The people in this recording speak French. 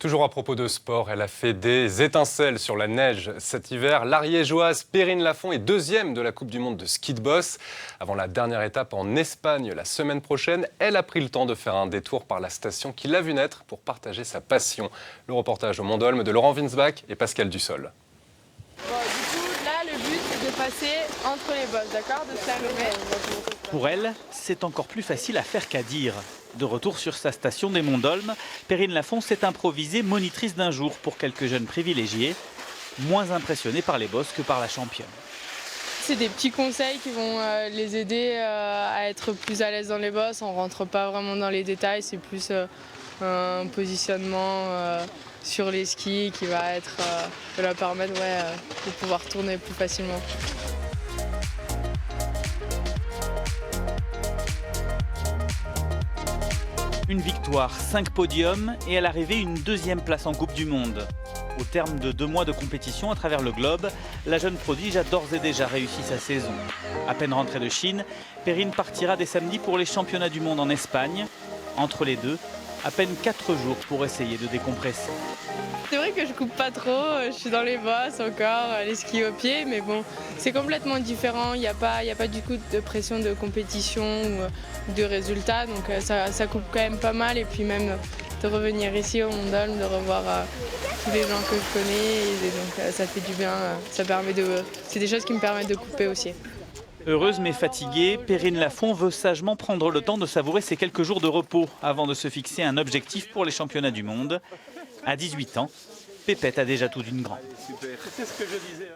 Toujours à propos de sport, elle a fait des étincelles sur la neige cet hiver. L'Ariégeoise Perrine Lafont est deuxième de la Coupe du Monde de ski de boss. Avant la dernière étape en Espagne la semaine prochaine, elle a pris le temps de faire un détour par la station qui l'a vue naître pour partager sa passion. Le reportage au Mont-d'Olme de Laurent Winsbach et Pascal Dussol. Bon, du coup, là, le but, c'est de passer entre les bosses, d'accord? De slalomer. Pour elle, c'est encore plus facile à faire qu'à dire. De retour sur sa station des Monts-d'Olme, Perrine Lafont s'est improvisée monitrice d'un jour pour quelques jeunes privilégiés, moins impressionnés par les bosses que par la championne. C'est des petits conseils qui vont les aider à être plus à l'aise dans les bosses. On ne rentre pas vraiment dans les détails, c'est plus un positionnement sur les skis qui va leur permettre de pouvoir tourner plus facilement. Une victoire, 5 podiums et à l'arrivée une deuxième place en Coupe du Monde. Au terme de 2 mois de compétition à travers le globe, la jeune prodige a d'ores et déjà réussi sa saison. À peine rentrée de Chine, Perrine partira dès samedi pour les championnats du monde en Espagne. Entre les deux, à peine 4 jours pour essayer de décompresser. C'est vrai que je coupe pas trop, je suis dans les bosses encore, les skis au pied, mais bon, c'est complètement différent, il n'y a pas du coup de pression de compétition ou de résultats, donc ça coupe quand même pas mal, et puis même de revenir ici au Mont-d'Olme, de revoir tous les gens que je connais, et donc ça fait du bien, c'est des choses qui me permettent de couper aussi. Heureuse mais fatiguée, Perrine Lafont veut sagement prendre le temps de savourer ces quelques jours de repos avant de se fixer un objectif pour les championnats du monde. À 18 ans, Pépette a déjà tout d'une grande. Super, c'est ce que je disais.